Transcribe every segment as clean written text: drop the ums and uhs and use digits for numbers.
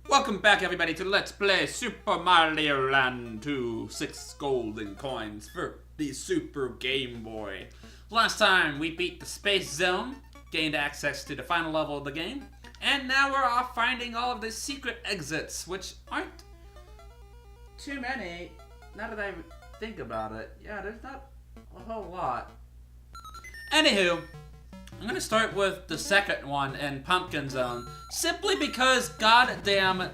Welcome back, everybody, to Let's Play Super Mario Land 2. 6 golden coins for the Super Game Boy. Last time, we beat the Space Zone, gained access to the final level of the game, and now we're off finding all of the secret exits, which aren't too many, now that I think about it. Yeah, there's not a whole lot. Anywho, I'm gonna start with the second one in Pumpkin Zone, simply because, goddamn,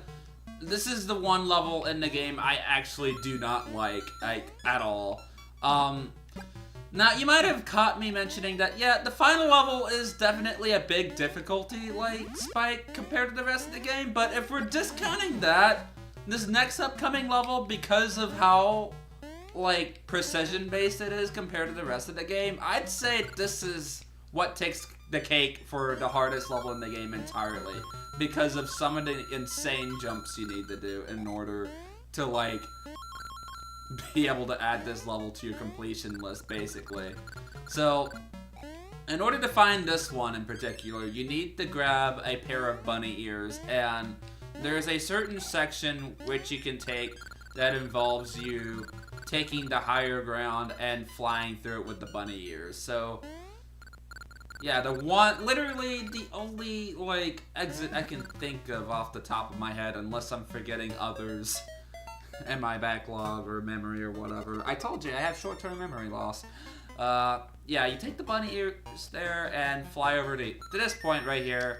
this is the one level in the game I actually do not like at all. Now, you might have caught me mentioning that, yeah, the final level is definitely a big difficulty, spike compared to the rest of the game, but if we're discounting that, this next upcoming level, because of how, precision-based it is compared to the rest of the game, I'd say this is what takes the cake for the hardest level in the game entirely, because of some of the insane jumps you need to do in order to, be able to add this level to your completion list, basically. So, in order to find this one in particular, you need to grab a pair of bunny ears, and there's a certain section which you can take that involves you taking the higher ground and flying through it with the bunny ears. So, yeah, literally the only, exit I can think of off the top of my head, unless I'm forgetting others in my backlog or memory or whatever. I told you, I have short-term memory loss. Yeah, you take the bunny ears there and fly over to this point right here.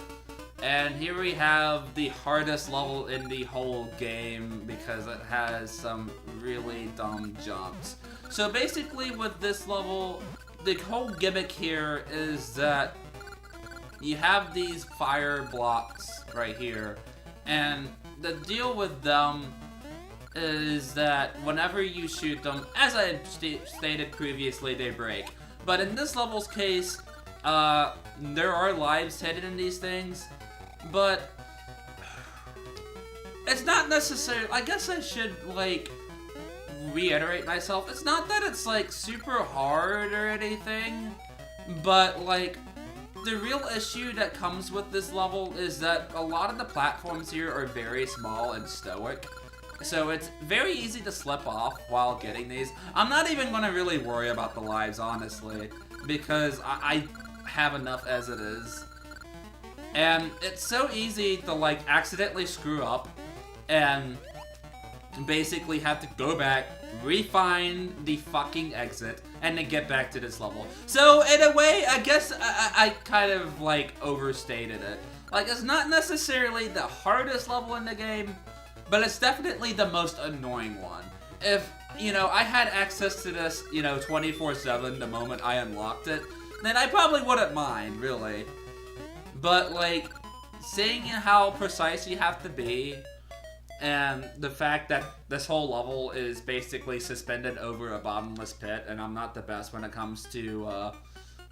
And here we have the hardest level in the whole game because it has some really dumb jumps. So basically with this level, the whole gimmick here is that you have these fire blocks right here, and the deal with them is that whenever you shoot them, as I stated previously, they break. But in this level's case, there are lives hidden in these things, but it's not necessary. I guess I should, reiterate myself. It's not that it's, super hard or anything, but, the real issue that comes with this level is that a lot of the platforms here are very small and stoic. So it's very easy to slip off while getting these. I'm not even going to really worry about the lives, honestly, because I have enough as it is. And it's so easy to, accidentally screw up and basically have to go back, refine the fucking exit, and then get back to this level. So, in a way, I guess I kind of, overstated it. It's not necessarily the hardest level in the game, but it's definitely the most annoying one. If, I had access to this, 24/7 the moment I unlocked it, then I probably wouldn't mind, really. But, seeing how precise you have to be, and the fact that this whole level is basically suspended over a bottomless pit, and I'm not the best when it comes to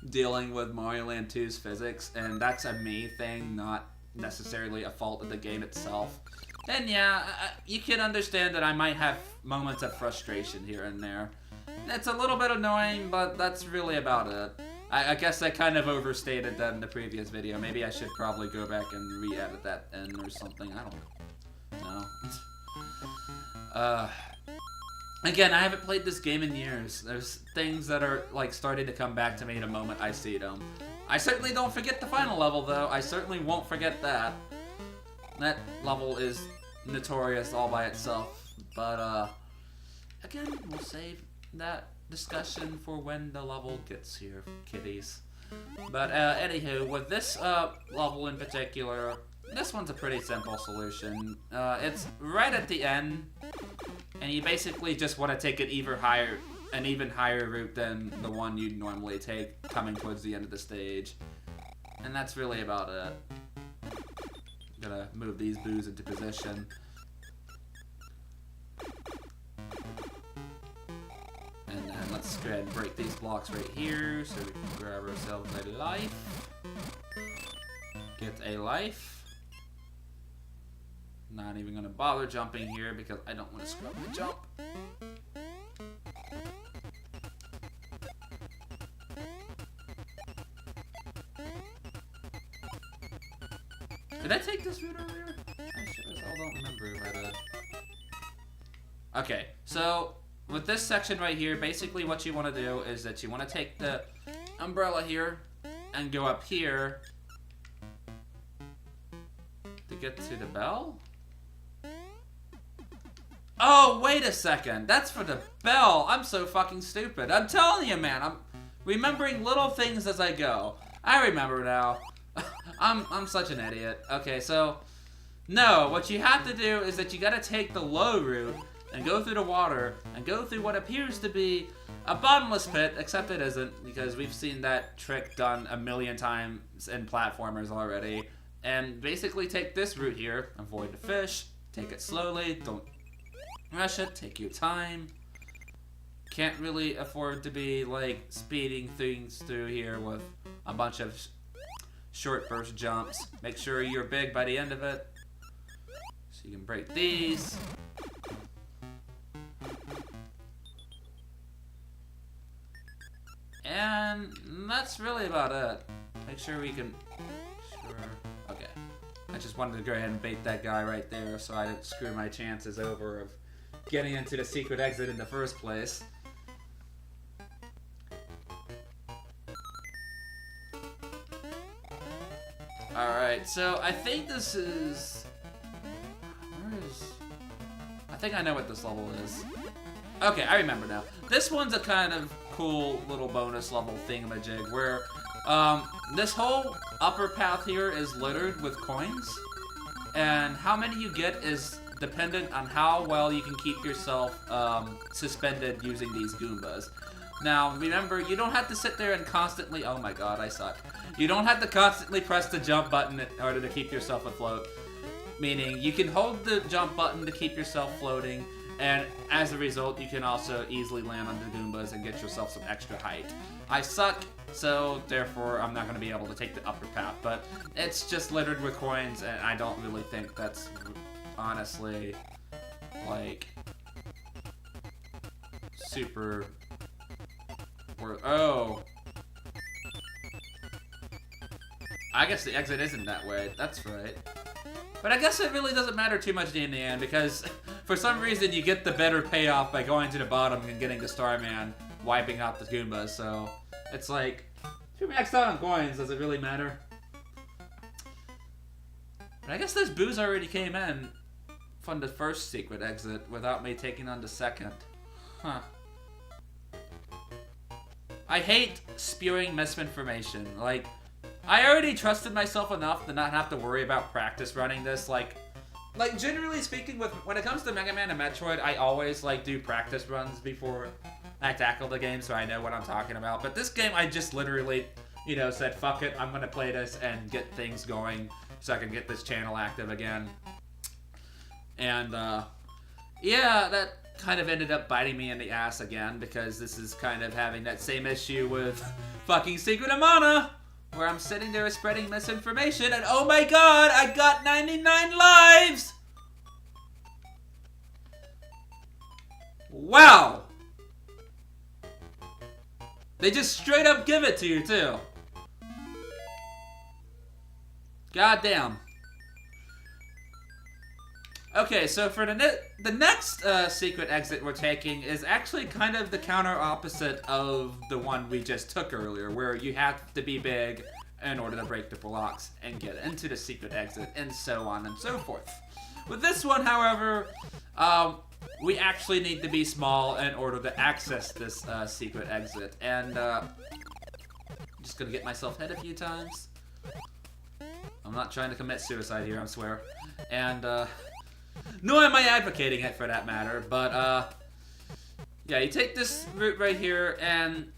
dealing with Mario Land 2's physics, and that's a me thing, not necessarily a fault of the game itself, then yeah, you can understand that I might have moments of frustration here and there. It's a little bit annoying, but that's really about it. I guess I kind of overstated that in the previous video. Maybe I should probably go back and re-edit that in or something. I don't know. Again, I haven't played this game in years. There's things that are, starting to come back to me the moment I see them. I certainly don't forget the final level, though. I certainly won't forget that. That level is notorious all by itself. But, again, we'll save that discussion for when the level gets here, kiddies. But, anywho, with this, level in particular, this one's a pretty simple solution. It's right at the end, and you basically just want to take an even higher route than the one you'd normally take coming towards the end of the stage. And that's really about it. Gonna move these boos into position. And then let's go ahead and break these blocks right here so we can grab ourselves a life. Get a life. Not even gonna bother jumping here because I don't want to screw up the jump. Did I take this route earlier? I should have held on. don't remember if I did. Okay, so with this section right here, basically what you want to do is that you want to take the umbrella here and go up here to get to the bell. Oh, wait a second. That's for the bell. I'm so fucking stupid. I'm telling you, man. I'm remembering little things as I go. I remember now. I'm such an idiot. Okay, so no, what you have to do is that you gotta take the low route and go through the water and go through what appears to be a bottomless pit, except it isn't, because we've seen that trick done a million times in platformers already. And basically take this route here, avoid the fish, take it slowly, don't rush it, take your time. Can't really afford to be like speeding things through here with a bunch of short burst jumps. Make sure you're big by the end of it, so you can break these. And that's really about it. Make sure we can... Sure. Okay. I just wanted to go ahead and bait that guy right there so I didn't screw my chances over of getting into the secret exit in the first place. Alright, so I think this is... Where is... I think I know what this level is. Okay, I remember now. This one's a kind of cool little bonus level thingamajig where this whole upper path here is littered with coins, and how many you get is dependent on how well you can keep yourself suspended using these Goombas. Now, remember, you don't have to sit there and constantly... Oh my god, I suck. You don't have to constantly press the jump button in order to keep yourself afloat. Meaning, you can hold the jump button to keep yourself floating, and as a result, you can also easily land on the Goombas and get yourself some extra height. I suck, so therefore I'm not going to be able to take the upper path, but it's just littered with coins, and I don't really think that's honestly, like, super worth... Oh! I guess the exit isn't that way, that's right. But I guess it really doesn't matter too much in the end, because for some reason you get the better payoff by going to the bottom and getting the Starman, wiping out the Goombas, so it's like, if you're maxed out on coins, does it really matter? But I guess this booze already came in from the first secret exit without me taking on the second. Huh. I hate spewing misinformation. Like, I already trusted myself enough to not have to worry about practice running this. Like generally speaking, when it comes to Mega Man and Metroid, I always do practice runs before I tackle the game, so I know what I'm talking about. But this game, I just literally, said, fuck it, I'm gonna play this and get things going so I can get this channel active again. And yeah, that kind of ended up biting me in the ass again, because this is kind of having that same issue with fucking Secret of Mana, where I'm sitting there spreading misinformation, and oh my god, I got 99 lives! Wow! They just straight up give it to you, too. God damn. Okay, so for the next secret exit we're taking is actually kind of the counter opposite of the one we just took earlier, where you have to be big in order to break the blocks and get into the secret exit, and so on and so forth. With this one, however, we actually need to be small in order to access this secret exit, and I'm just gonna get myself hit a few times. I'm not trying to commit suicide here, I swear. And nor am I advocating it for that matter, but yeah, you take this route right here, and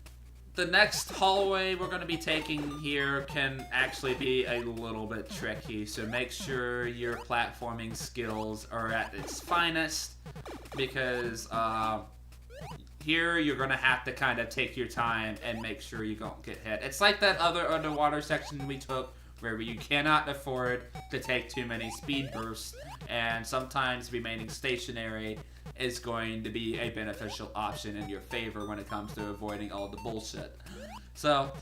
the next hallway we're going to be taking here can actually be a little bit tricky, so make sure your platforming skills are at its finest, because here you're going to have to kind of take your time and make sure you don't get hit. It's like that other underwater section we took, where you cannot afford to take too many speed bursts, and sometimes remaining stationary is going to be a beneficial option in your favor when it comes to avoiding all the bullshit. So,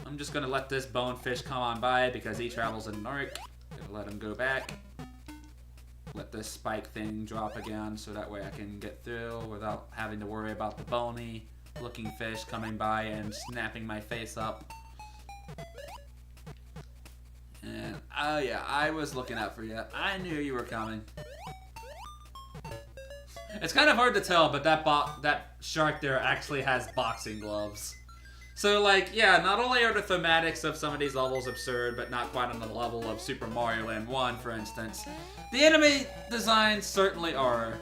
I'm just gonna let this bonefish come on by because he travels in an arc. Gonna let him go back. let this spike thing drop again so that way I can get through without having to worry about the bony looking fish coming by and snapping my face up. And, oh yeah, I was looking out for you. I knew you were coming. It's kind of hard to tell, but that shark there actually has boxing gloves. So, like, yeah, not only are the thematics of some of these levels absurd, but not quite on the level of Super Mario Land 1, for instance, the enemy designs certainly are.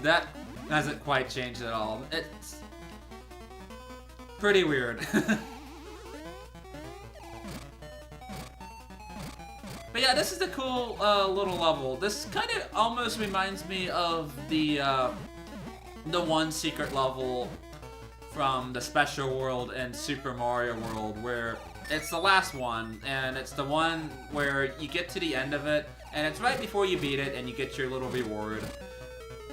That hasn't quite changed at all. It's pretty weird. But yeah, this is a cool little level. This kind of almost reminds me of the one secret level from the Special World in Super Mario World, where it's the last one, and it's the one where you get to the end of it, and it's right before you beat it, and you get your little reward.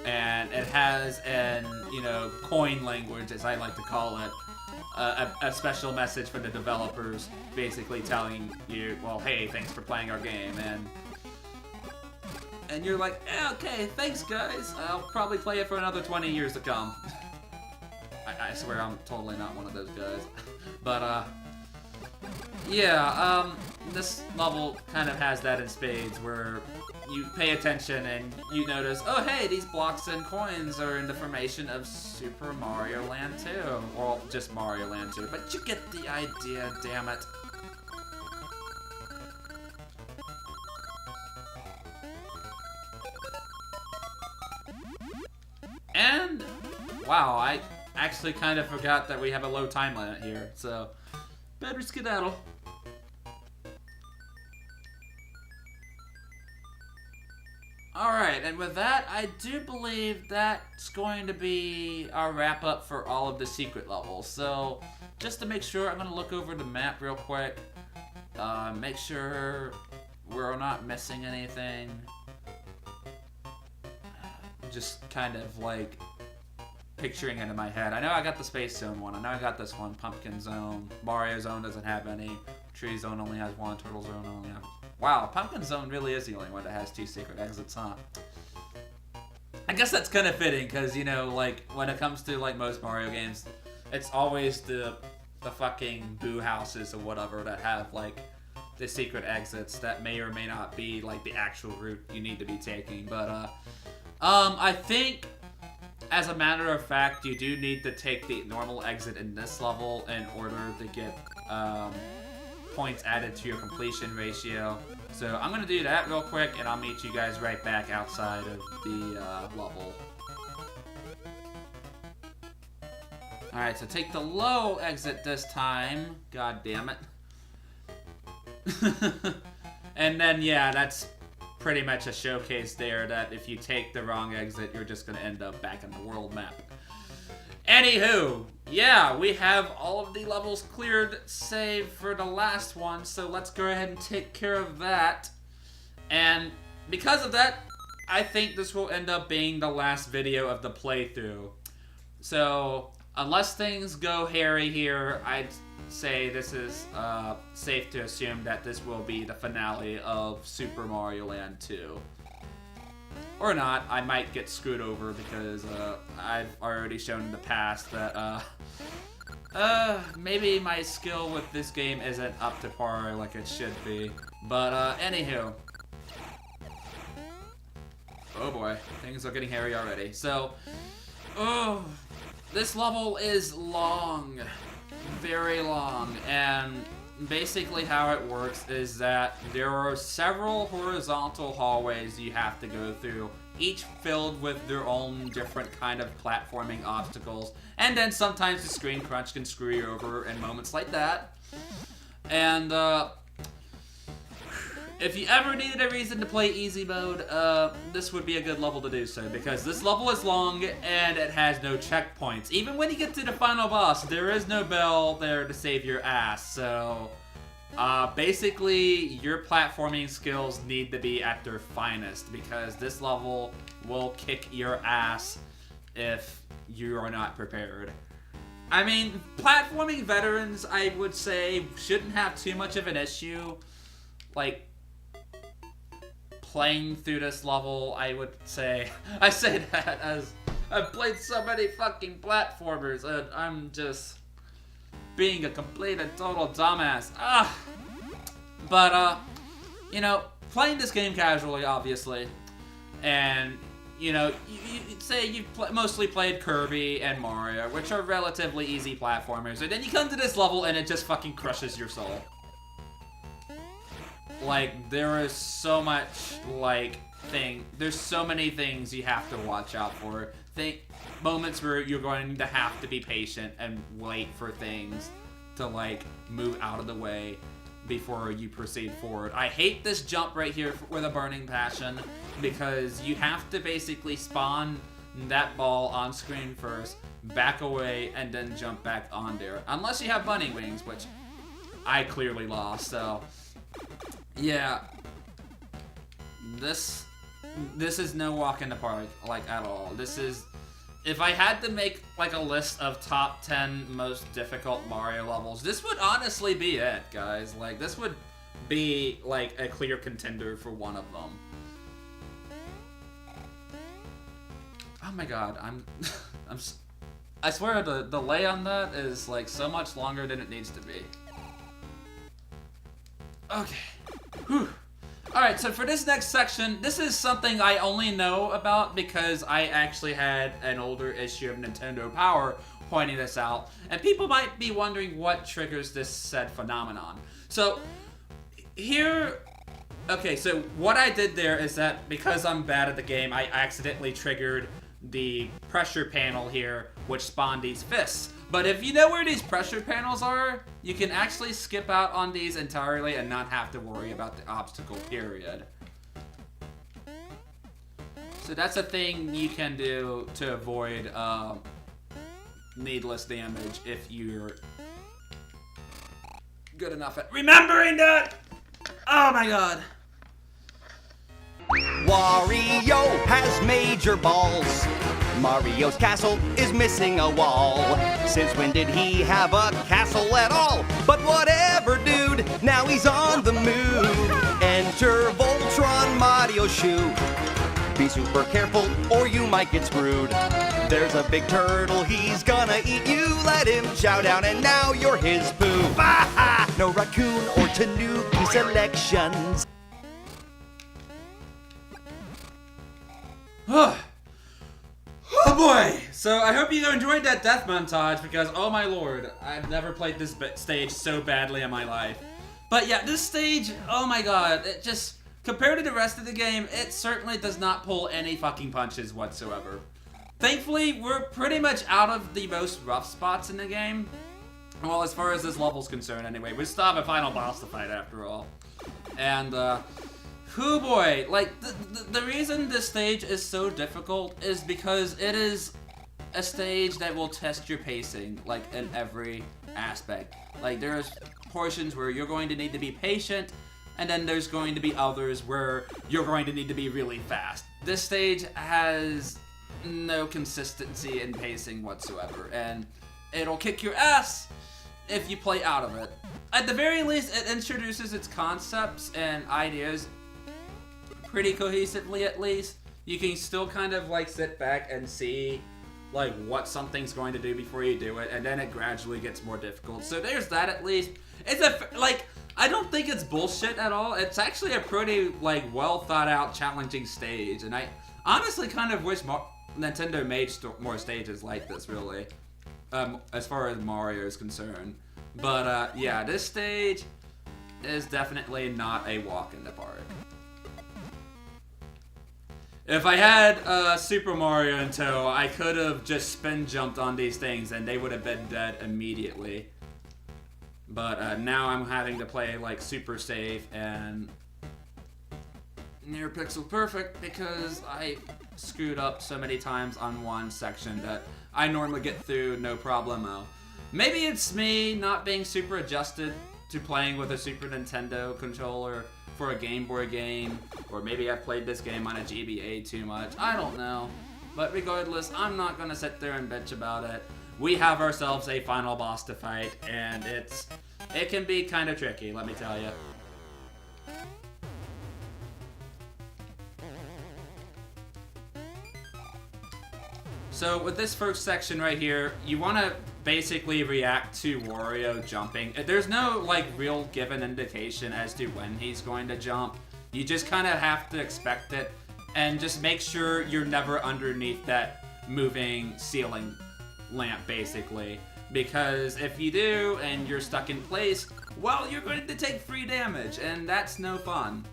And it has an, you know, coin language, as I like to call it, a special message for the developers, basically telling you, well, hey, thanks for playing our game, and you're like, eh, okay, thanks guys, I'll probably play it for another 20 years to come. I swear I'm totally not one of those guys. But, yeah, this level kind of has that in spades, where you pay attention and you notice, oh hey, these blocks and coins are in the formation of Super Mario Land 2. Well, just Mario Land 2, but you get the idea, damn it. And, wow, I actually kind of forgot that we have a low time limit here, so better skedaddle. Alright, and with that, I do believe that's going to be our wrap-up for all of the secret levels. So, just to make sure, I'm going to look over the map real quick. Make sure we're not missing anything. Just kind of, like, picturing it in my head. I know I got the Space Zone one. I know I got this one, Pumpkin Zone. Mario Zone doesn't have any. Tree Zone only has one. Turtle Zone only has one. Wow, Pumpkin Zone really is the only one that has 2 secret exits, huh? I guess that's kind of fitting, because, you know, like, when it comes to, like, most Mario games, it's always the fucking boo houses or whatever that have, like, the secret exits that may or may not be, like, the actual route you need to be taking. But, I think, as a matter of fact, you do need to take the normal exit in this level in order to get, points added to your completion ratio. So I'm gonna do that real quick, and I'll meet you guys right back outside of the level. Alright, so take the low exit this time. God damn it. And then, yeah, that's pretty much a showcase there that if you take the wrong exit, you're just gonna end up back in the world map. Anywho, yeah, we have all of the levels cleared, save for the last one, so let's go ahead and take care of that. And because of that, I think this will end up being the last video of the playthrough. So, unless things go hairy here, I'd say this is safe to assume that this will be the finale of Super Mario Land 2. Or not, I might get screwed over because I've already shown in the past that maybe my skill with this game isn't up to par like it should be. But anywho. Oh boy, things are getting hairy already. So, this level is long, very long, and basically how it works is that there are several horizontal hallways you have to go through, each filled with their own different kind of platforming obstacles, and then sometimes the screen crunch can screw you over in moments like that. And if you ever needed a reason to play easy mode, this would be a good level to do so, because this level is long and it has no checkpoints. Even when you get to the final boss, there is no bell there to save your ass, so basically your platforming skills need to be at their finest, because this level will kick your ass if you are not prepared. I mean, platforming veterans, I would say, shouldn't have too much of an issue. Like, playing through this level, I would say, I say that as I've played so many fucking platformers, and I'm just being a complete and total dumbass. But, you know, playing this game casually, obviously, and, you know, you say you've mostly played Kirby and Mario, which are relatively easy platformers, and then you come to this level and it just fucking crushes your soul. Like, there is so much, like, there's so many things you have to watch out for. Moments where you're going to have to be patient and wait for things to, like, move out of the way before you proceed forward. I hate this jump right here with a burning passion, because you have to basically spawn that ball on screen first, back away, and then jump back on there. Unless you have bunny wings, which I clearly lost, so... Yeah, this is no walk in the park, like, at all. This is, if I had to make, like, a list of top 10 most difficult Mario levels, this would honestly be it, guys. Like, this would be, like, a clear contender for one of them. Oh my god, I swear the delay on that is, like, so much longer than it needs to be. Okay. Whew. Alright, so for this next section, this is something I only know about because I actually had an older issue of Nintendo Power pointing this out, and people might be wondering what triggers this said phenomenon. So, here... Okay, so what I did there is that because I'm bad at the game, I accidentally triggered the pressure panel here, which spawned these fists. But if you know where these pressure panels are, you can actually skip out on these entirely and not have to worry about the obstacle period. So that's a thing you can do to avoid needless damage if you're good enough at remembering that! Oh my god. Wario has major balls. Mario's castle is missing a wall. Since when did he have a castle at all? But whatever, dude, now he's on the move. Enter Voltron Mario Shoe. Be super careful or you might get screwed. There's a big turtle, he's gonna eat you. Let him chow down and now you're his poo. Bah! No raccoon or tanuki selections. Oh boy! So I hope you enjoyed that death montage because, oh my lord, I've never played this stage so badly in my life. But yeah, this stage, oh my god, it just, compared to the rest of the game, it certainly does not pull any fucking punches whatsoever. Thankfully, we're pretty much out of the most rough spots in the game. Well, as far as this level's concerned anyway. We still have a final boss to fight after all. And, whoo boy, like, the reason this stage is so difficult is because it is a stage that will test your pacing, like, in every aspect. Like, there's portions where you're going to need to be patient, and then there's going to be others where you're going to need to be really fast. This stage has no consistency in pacing whatsoever, and it'll kick your ass if you play out of it. At the very least, it introduces its concepts and ideas pretty cohesively, at least. You can still kind of like sit back and see like what something's going to do before you do it, and then it gradually gets more difficult. So there's that at least. It's like, I don't think it's bullshit at all. It's actually a pretty like well thought out, challenging stage, and I honestly kind of wish Nintendo made more stages like this, really, as far as Mario is concerned. But yeah, this stage is definitely not a walk in the park. If I had Super Mario in tow, I could have just spin jumped on these things and they would have been dead immediately. But now I'm having to play like super safe and near pixel perfect because I screwed up so many times on one section that I normally get through no problemo. Maybe it's me not being super adjusted to playing with a Super Nintendo controller for a Game Boy game, or maybe I've played this game on a GBA too much. I don't know. But regardless, I'm not gonna sit there and bitch about it. We have ourselves a final boss to fight, and it can be kind of tricky, let me tell you. So with this first section right here, you want to basically react to Wario jumping. There's no like real given indication as to when he's going to jump. You just kind of have to expect it and just make sure you're never underneath that moving ceiling lamp basically. Because if you do and you're stuck in place, well, you're going to take free damage and that's no fun.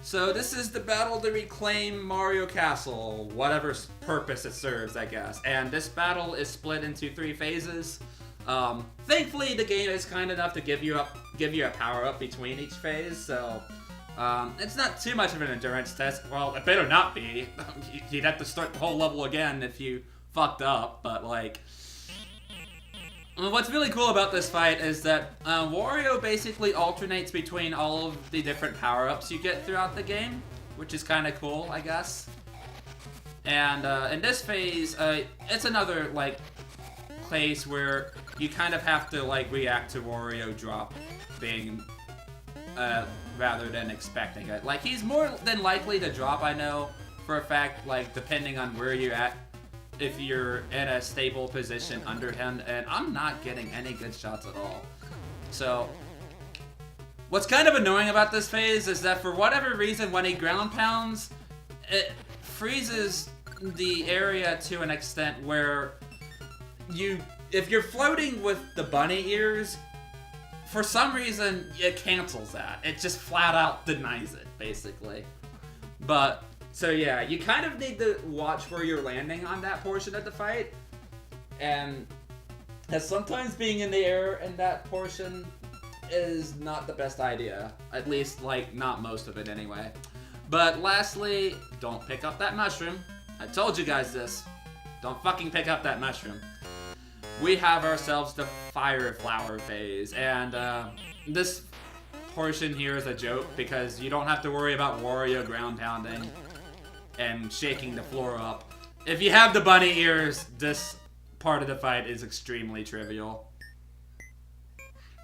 So this is the battle to reclaim Mario Castle, whatever purpose it serves, I guess. And this battle is split into 3 phases. Thankfully, the game is kind enough to give you a power-up between each phase, so it's not too much of an endurance test. Well, it better not be. You'd have to start the whole level again if you fucked up, but like... What's really cool about this fight is that Wario basically alternates between all of the different power-ups you get throughout the game, which is kind of cool, I guess. And in this phase, it's another like place where you kind of have to like react to Wario dropping rather than expecting it. Like he's more than likely to drop, I know for a fact, like depending on where you're at. If you're in a stable position under him, and I'm not getting any good shots at all. So, what's kind of annoying about this phase is that for whatever reason, when he ground pounds, it freezes the area to an extent where if you're floating with the bunny ears, for some reason, it cancels that. It just flat out denies it, basically. But... So yeah, you kind of need to watch where you're landing on that portion of the fight. And sometimes being in the air in that portion is not the best idea. At least, like, not most of it anyway. But lastly, don't pick up that mushroom. I told you guys this. Don't fucking pick up that mushroom. We have ourselves the Fire Flower phase. And this portion here is a joke because you don't have to worry about Wario ground pounding and shaking the floor up. If you have the bunny ears, this part of the fight is extremely trivial.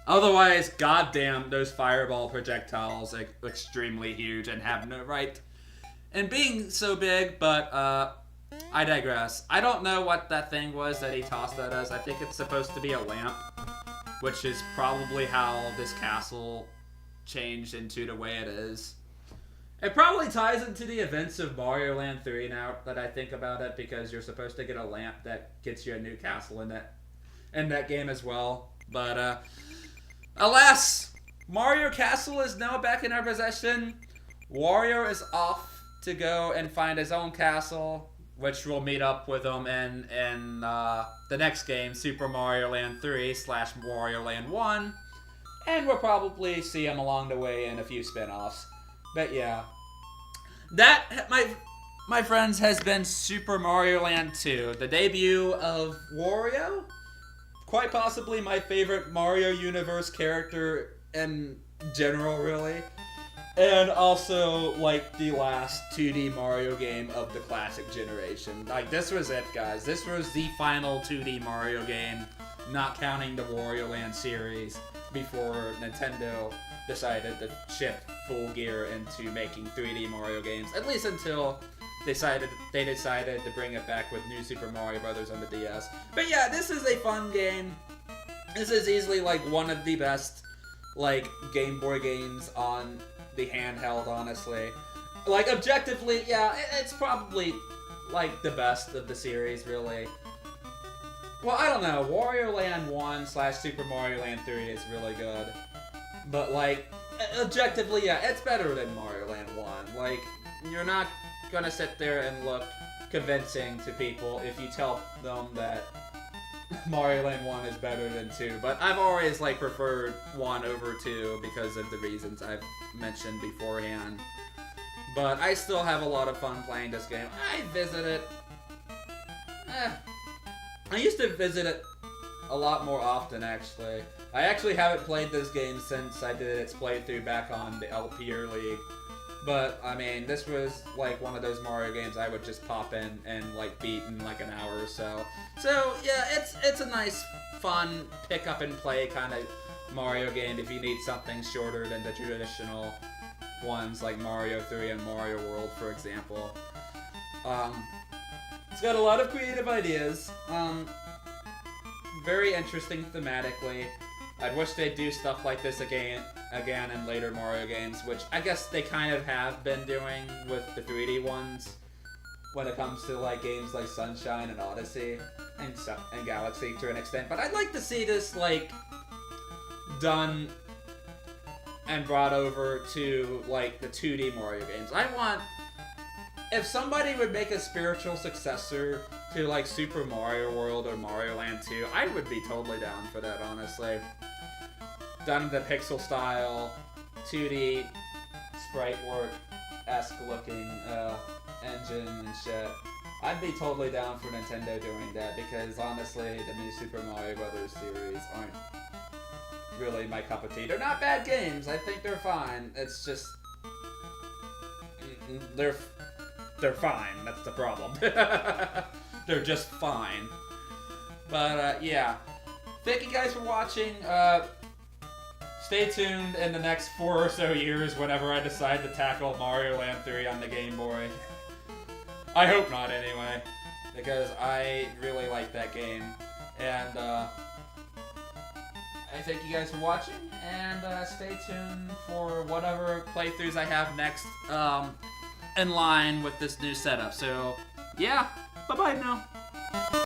Otherwise, goddamn, those fireball projectiles are extremely huge and have no right in being so big, but I digress. I don't know what that thing was that he tossed at us. I think it's supposed to be a lamp, which is probably how this castle changed into the way it is. It probably ties into the events of Mario Land 3 now that I think about it, because you're supposed to get a lamp that gets you a new castle in that game as well. But alas, Mario Castle is now back in our possession. Wario is off to go and find his own castle, which we'll meet up with him in the next game, Super Mario Land 3 / Wario Land 1. And we'll probably see him along the way in a few spin-offs. But yeah, that, my friends, has been Super Mario Land 2, the debut of Wario, quite possibly my favorite Mario Universe character in general, really, and also, like, the last 2D Mario game of the classic generation. Like, this was it, guys. This was the final 2D Mario game, not counting the Wario Land series, before Nintendo decided to shift full gear into making 3D Mario games, at least until they decided to bring it back with New Super Mario Bros. On the DS. But yeah, this is a fun game. This is easily like one of the best like Game Boy games on the handheld, honestly. Like objectively, yeah, it's probably like the best of the series, really. Well, I don't know. Wario Land 1 / Super Mario Land 3 is really good. But, like, objectively, yeah, it's better than Mario Land 1. Like, you're not gonna sit there and look convincing to people if you tell them that Mario Land 1 is better than 2. But I've always, like, preferred 1 over 2 because of the reasons I've mentioned beforehand. But I still have a lot of fun playing this game. I visit it... I used to visit it a lot more often, actually. I actually haven't played this game since I did its playthrough back on the LPR League. But, I mean, this was, like, one of those Mario games I would just pop in and, like, beat in, like, an hour or so. So, yeah, it's a nice, fun, pick-up-and-play kind of Mario game if you need something shorter than the traditional ones like Mario 3 and Mario World, for example. It's got a lot of creative ideas. Very interesting thematically. I'd wish they'd do stuff like this again in later Mario games, which I guess they kind of have been doing with the 3D ones when it comes to like games like Sunshine and Odyssey and Galaxy to an extent. But I'd like to see this like done and brought over to like the 2D Mario games. If somebody would make a spiritual successor to like Super Mario World or Mario Land 2, I would be totally down for that, honestly. Done in the pixel style, 2D, sprite work-esque looking engine and shit. I'd be totally down for Nintendo doing that because honestly, the new Super Mario Brothers series aren't really my cup of tea. They're not bad games. I think they're fine. It's just they're fine. That's the problem. They're just fine. But yeah, thank you guys for watching. Stay tuned in the next 4 or so years whenever I decide to tackle Mario Land 3 on the Game Boy. I hope not, anyway, because I really like that game. And I thank you guys for watching, and stay tuned for whatever playthroughs I have next in line with this new setup. So, yeah, bye-bye now.